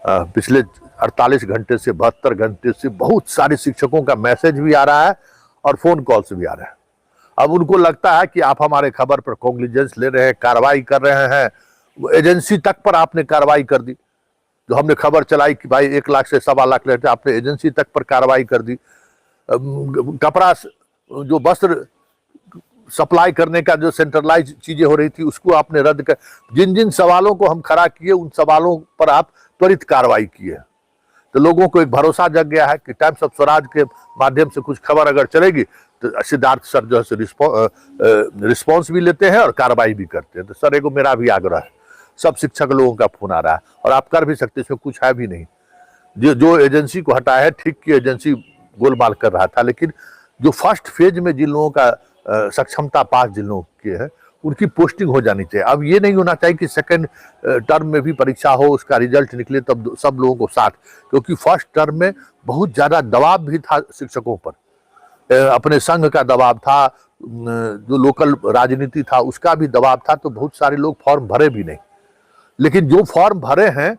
पिछले 48 घंटे से 72 घंटे से बहुत सारे शिक्षकों का मैसेज भी आ रहा है और फोन कॉल्स भी आ रहे हैं। अब उनको लगता है कि आप हमारे खबर पर कॉग्निजेंस ले रहे हैं, कार्रवाई कर रहे हैं, एजेंसी तक पर आपने कार्रवाई कर दी। जो हमने खबर चलाई कि भाई 1 लाख से 1.25 लाख लेते, आपने एजेंसी तक पर कार्रवाई कर दी। कपड़ा जो वस्त्र सप्लाई करने का जो सेंट्रलाइज चीजें हो रही थी उसको आपने रद्द कर, जिन जिन सवालों को हम खड़ा किए उन सवालों पर आप त्वरित कार्रवाई किए। तो लोगों को एक भरोसा जग गया है कि टाइम्स ऑफ स्वराज के माध्यम से कुछ खबर अगर चलेगी तो सिद्धार्थ सर जो है रिस्पॉन्स भी लेते हैं और कार्रवाई भी करते हैं। तो सर एगो मेरा भी आग्रह है, सब शिक्षक लोगों का फोन आ रहा है और आप कर भी सकते, इसमें कुछ है भी नहीं। जो एजेंसी को हटाया है, ठीक की एजेंसी गोलमाल कर रहा था, लेकिन जो फर्स्ट फेज में जिन लोगों का सक्षमता पास जिन लोगों की है उनकी पोस्टिंग हो जानी चाहिए। अब ये नहीं होना चाहिए कि सेकंड टर्म में भी परीक्षा हो, उसका रिजल्ट निकले तब सब लोगों को साथ, क्योंकि फर्स्ट टर्म में बहुत ज्यादा दबाव भी था शिक्षकों पर, अपने संघ का दबाव था, जो लोकल राजनीति था उसका भी दबाव था, तो बहुत सारे लोग फॉर्म भरे भी नहीं। लेकिन जो फॉर्म भरे हैं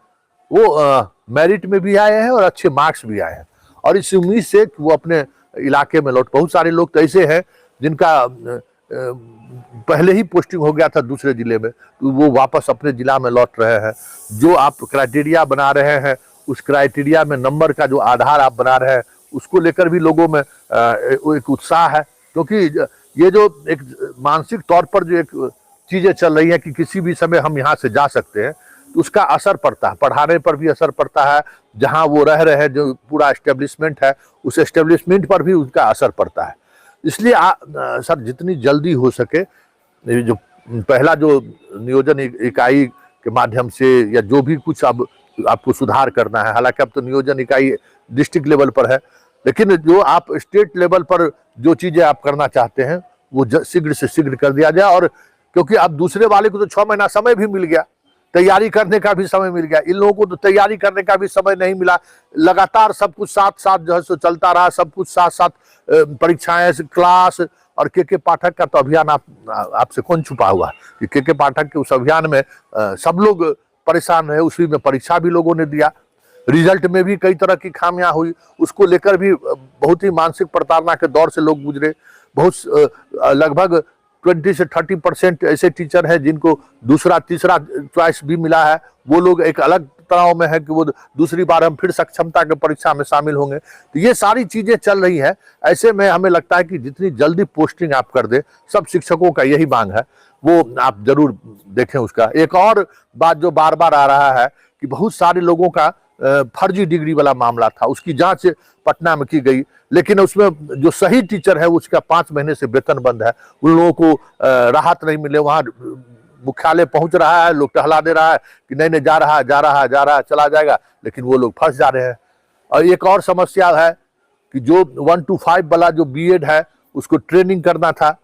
वो मेरिट में भी आए हैं और अच्छे मार्क्स भी आए हैं, और इस उम्मीद से कि वो अपने इलाके में लौट, बहुत सारे लोग तो ऐसे हैं जिनका पहले ही पोस्टिंग हो गया था दूसरे जिले में, तो वो वापस अपने जिला में लौट रहे हैं। जो आप क्राइटेरिया बना रहे हैं उस क्राइटेरिया में नंबर का जो आधार आप बना रहे हैं उसको लेकर भी लोगों में एक उत्साह है, क्योंकि ये जो एक मानसिक तौर पर जो एक चीजें चल रही है कि किसी भी समय हम यहाँ से जा सकते हैं, तो उसका असर पड़ता है, पढ़ाने पर भी असर पड़ता है, जहाँ वो रह रहे हैं जो पूरा एस्टेब्लिशमेंट है उस एस्टेब्लिशमेंट पर भी उसका असर पड़ता है। इसलिए सर जितनी जल्दी हो सके, जो पहला जो नियोजन इकाई के माध्यम से या जो भी कुछ अब आपको सुधार करना है, हालांकि अब तो नियोजन इकाई डिस्ट्रिक्ट लेवल पर है, लेकिन जो आप स्टेट लेवल पर जो चीजें आप करना चाहते हैं वो शीघ्र से शीघ्र कर दिया जाए। और क्योंकि अब दूसरे वाले को तो 6 महीना समय भी मिल गया, तैयारी करने का भी समय मिल गया, इन लोगों को तो तैयारी करने का भी समय नहीं मिला। लगातार सब कुछ साथ साथ जो है सो चलता रहा, सब कुछ साथ साथ परीक्षाएं, क्लास, और के पाठक का तो अभियान आपसे कौन छुपा हुआ कि के पाठक के उस अभियान में सब लोग परेशान रहे, उसी में परीक्षा भी लोगों ने दिया, रिजल्ट में भी कई तरह की खामियां हुई, उसको लेकर भी बहुत ही मानसिक प्रताड़ना के दौर से लोग गुजरे। बहुत लगभग 20 से 30% ऐसे टीचर हैं जिनको दूसरा तीसरा चॉइस भी मिला है, वो लोग एक अलग तनाव में है कि वो दूसरी बार हम फिर सक्षमता के परीक्षा में शामिल होंगे। तो ये सारी चीजें चल रही है। ऐसे में हमें लगता है कि जितनी जल्दी पोस्टिंग आप कर दे, सब शिक्षकों का यही मांग है, वो आप जरूर देखें उसका। एक और बात जो बार बार आ रहा है कि बहुत सारे लोगों का फर्जी डिग्री वाला मामला था, उसकी जांच पटना में की गई, लेकिन उसमें जो सही टीचर है उसका 5 महीने से वेतन बंद है, उन लोगों को राहत नहीं मिले। वहां मुख्यालय पहुंच रहा है, लोग टहला दे रहा है कि नहीं नहीं जा रहा है चला जाएगा, लेकिन वो लोग फंस जा रहे हैं। और एक और समस्या है कि जो 1 to 5 वाला जो बीएड है उसको ट्रेनिंग करना था,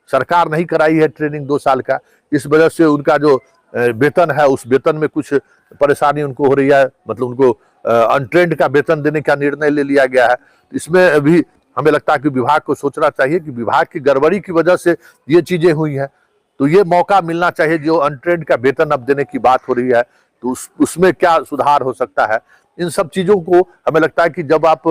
सरकार नहीं कराई है ट्रेनिंग 2 साल का, इस वजह से उनका जो वेतन है उस वेतन में कुछ परेशानी उनको हो रही है, मतलब उनको अनट्रेंड का वेतन देने का निर्णय ले लिया गया है। इसमें भी हमें लगता है कि विभाग को सोचना चाहिए कि विभाग की गड़बड़ी की वजह से ये चीजें हुई हैं, तो ये मौका मिलना चाहिए। जो अनट्रेंड का वेतन अब देने की बात हो रही है तो उसमें क्या सुधार हो सकता है, इन सब चीजों को हमें लगता है कि जब आप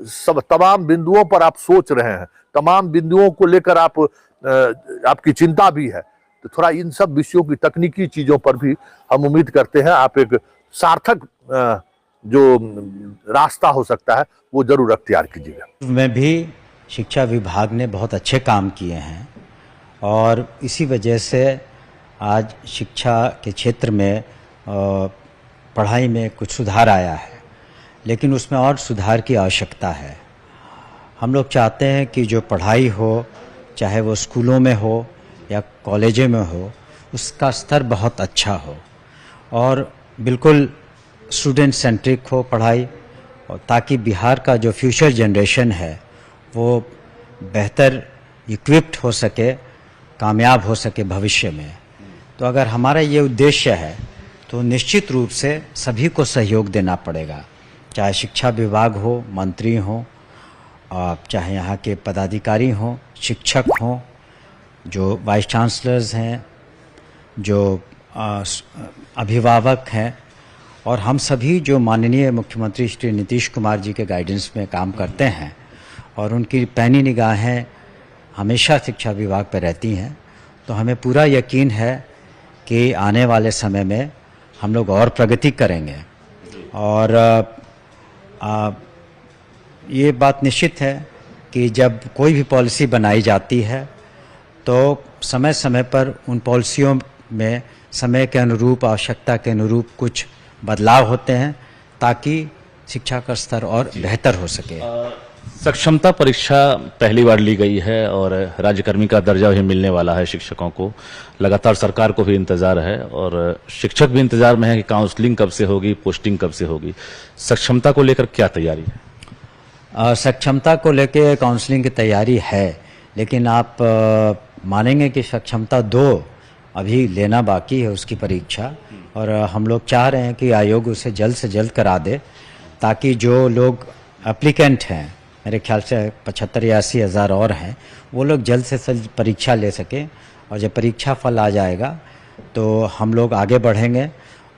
सब तमाम बिंदुओं पर आप सोच रहे हैं, तमाम बिंदुओं को लेकर आपकी चिंता भी है, तो थोड़ा इन सब विषयों की तकनीकी चीजों पर भी हम उम्मीद करते हैं आप एक सार्थक जो रास्ता हो सकता है वो जरूर अख्तियार कीजिएगा। में भी शिक्षा विभाग ने बहुत अच्छे काम किए हैं और इसी वजह से आज शिक्षा के क्षेत्र में पढ़ाई में कुछ सुधार आया है, लेकिन उसमें और सुधार की आवश्यकता है। हम लोग चाहते हैं कि जो पढ़ाई हो, चाहे वो स्कूलों में हो या कॉलेजों में हो, उसका स्तर बहुत अच्छा हो और बिल्कुल स्टूडेंट सेंट्रिक हो पढ़ाई, और ताकि बिहार का जो फ्यूचर जनरेशन है वो बेहतर इक्विप्ड हो सके, कामयाब हो सके भविष्य में। तो अगर हमारा ये उद्देश्य है तो निश्चित रूप से सभी को सहयोग देना पड़ेगा, चाहे शिक्षा विभाग हो, मंत्री हो, चाहे यहाँ के पदाधिकारी हों, शिक्षक हों, जो वाइस चांसलर्स हैं, जो अभिभावक हैं, और हम सभी जो माननीय मुख्यमंत्री श्री नीतीश कुमार जी के गाइडेंस में काम करते हैं और उनकी पैनी निगाहें हमेशा शिक्षा विभाग पर रहती हैं, तो हमें पूरा यकीन है कि आने वाले समय में हम लोग और प्रगति करेंगे। और ये बात निश्चित है कि जब कोई भी पॉलिसी बनाई जाती है तो समय समय पर उन पॉलिसियों में समय के अनुरूप, आवश्यकता के अनुरूप कुछ बदलाव होते हैं ताकि शिक्षा का स्तर और बेहतर हो सके। सक्षमता परीक्षा पहली बार ली गई है और राज्यकर्मी का दर्जा भी मिलने वाला है शिक्षकों को। लगातार सरकार को भी इंतजार है और शिक्षक भी इंतजार में है कि काउंसलिंग कब से होगी, पोस्टिंग कब से होगी। सक्षमता को लेकर क्या तैयारी है? सक्षमता को लेकर काउंसलिंग की तैयारी है, लेकिन आप मानेंगे कि सक्षमता 2 अभी लेना बाकी है उसकी परीक्षा, और हम लोग चाह रहे हैं कि आयोग उसे जल्द से जल्द करा दे ताकि जो लोग एप्लीकेंट हैं, मेरे ख्याल से 75-80 हज़ार और हैं, वो लोग जल्द से जल्द परीक्षा ले सकें। और जब परीक्षा फल आ जाएगा तो हम लोग आगे बढ़ेंगे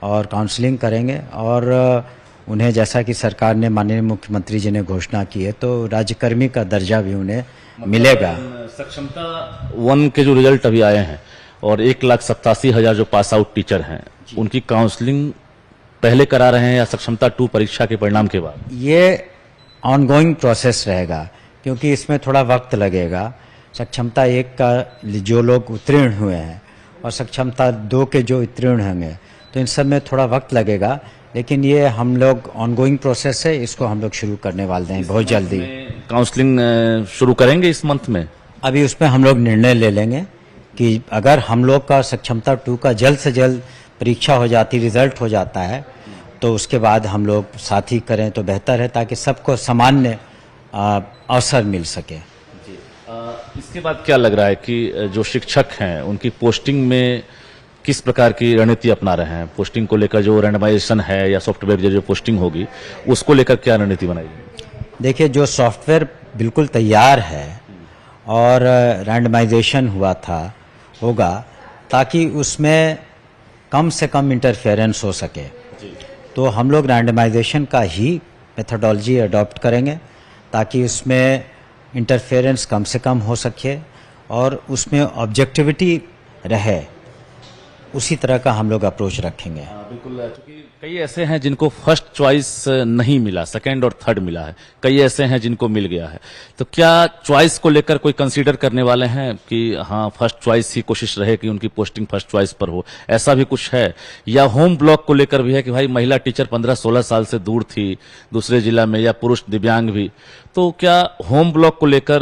और काउंसलिंग करेंगे और उन्हें, जैसा कि सरकार ने, माननीय मुख्यमंत्री जी ने घोषणा की है, तो राज्यकर्मी का दर्जा भी उन्हें मिलेगा। सक्षमता 1 के जो रिजल्ट अभी आए हैं और 1,87,000 जो पास आउट टीचर हैं, उनकी काउंसलिंग पहले करा रहे हैं या सक्षमता 2 परीक्षा के परिणाम के बाद? ये ऑनगोइंग प्रोसेस रहेगा क्योंकि इसमें थोड़ा वक्त लगेगा। सक्षमता 1 का जो लोग उत्तीर्ण हुए हैं और सक्षमता 2 के जो उत्तीर्ण होंगे, तो इन सब में थोड़ा वक्त लगेगा, लेकिन ये हम लोग ऑनगोइंग प्रोसेस है, इसको हम लोग शुरू करने वाले हैं बहुत जल्दी। काउंसलिंग शुरू करेंगे इस मंथ में? अभी उसमें हम लोग निर्णय ले लेंगे कि अगर हम लोग का सक्षमता 2 का जल्द से जल्द परीक्षा हो जाती, रिजल्ट हो जाता है, तो उसके बाद हम लोग साथ ही करें तो बेहतर है ताकि सबको सामान्य अवसर मिल सके। इसके बाद क्या लग रहा है कि जो शिक्षक हैं उनकी पोस्टिंग में किस प्रकार की रणनीति अपना रहे हैं? पोस्टिंग को लेकर जो रैंडमाइजेशन है या सॉफ्टवेयर जो पोस्टिंग होगी, उसको लेकर क्या रणनीति बनाई जाएगी? देखिए, जो सॉफ्टवेयर बिल्कुल तैयार है और रैंडमाइजेशन होगा ताकि उसमें कम से कम इंटरफेरेंस हो सके, तो हम लोग रैंडमाइजेशन का ही मेथोडोलॉजी अडॉप्ट करेंगे ताकि उसमें इंटरफेरेंस कम से कम हो सके और उसमें ऑब्जेक्टिविटी रहे। उसी तरह का हम लोग अप्रोच रखेंगे। बिल्कुल, क्योंकि कई ऐसे हैं जिनको फर्स्ट चॉइस नहीं मिला, सेकंड और थर्ड मिला है, कई ऐसे हैं जिनको मिल गया है, तो क्या चॉइस को लेकर कोई कंसीडर करने वाले हैं कि हाँ फर्स्ट चॉइस ही कोशिश रहे कि उनकी पोस्टिंग फर्स्ट चॉइस पर हो? ऐसा भी कुछ है? या होम ब्लॉक को लेकर भी है कि भाई महिला टीचर 15-16 साल से दूर थी दूसरे जिला में, या पुरुष दिव्यांग भी, तो क्या होम ब्लॉक को लेकर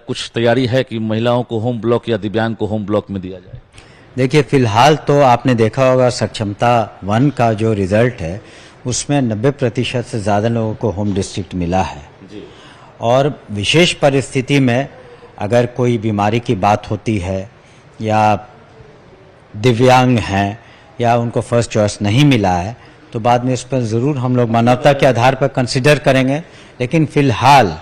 कुछ तैयारी है कि महिलाओं को होम ब्लॉक या दिव्यांग को होम ब्लॉक में दिया जाए? देखिए, फिलहाल तो आपने देखा होगा सक्षमता 1 का जो रिजल्ट है उसमें 90% से ज़्यादा लोगों को होम डिस्ट्रिक्ट मिला है जी। और विशेष परिस्थिति में अगर कोई बीमारी की बात होती है या दिव्यांग हैं या उनको फर्स्ट चॉइस नहीं मिला है, तो बाद में इस पर ज़रूर हम लोग मानवता के आधार पर कंसिडर करेंगे। लेकिन फ़िलहाल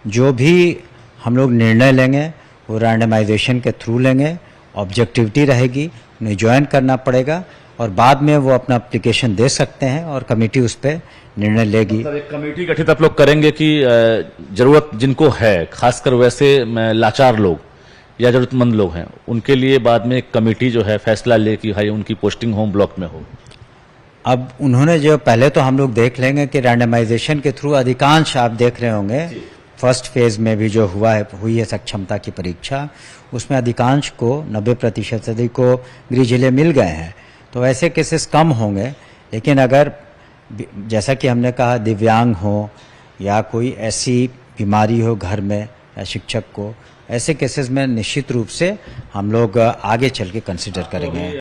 जो भी हम लोग निर्णय लेंगे वो रैंडमाइजेशन के थ्रू लेंगे, ऑब्जेक्टिविटी रहेगी, उन्हें ज्वाइन करना पड़ेगा और बाद में वो अपना एप्लीकेशन दे सकते हैं और कमेटी उस पर निर्णय लेगी। मतलब एक कमेटी गठित आप लोग करेंगे कि जरूरत जिनको है, खासकर वैसे लाचार लोग या जरूरतमंद लोग हैं, उनके लिए बाद में एक कमेटी जो है फैसला ले कि भाई उनकी पोस्टिंग होम ब्लॉक में हो? अब उन्होंने जो पहले तो हम लोग देख लेंगे कि रैंडमाइजेशन के थ्रू अधिकांश आप देख रहे होंगे फर्स्ट फेज में भी जो हुई है सक्षमता की परीक्षा, उसमें अधिकांश को 90% से अधिक को गृह जिले मिल गए हैं, तो ऐसे केसेस कम होंगे। लेकिन अगर जैसा कि हमने कहा दिव्यांग हो या कोई ऐसी बीमारी हो घर में या शिक्षक को, ऐसे केसेस में निश्चित रूप से हम लोग आगे चल के कंसिडर करेंगे।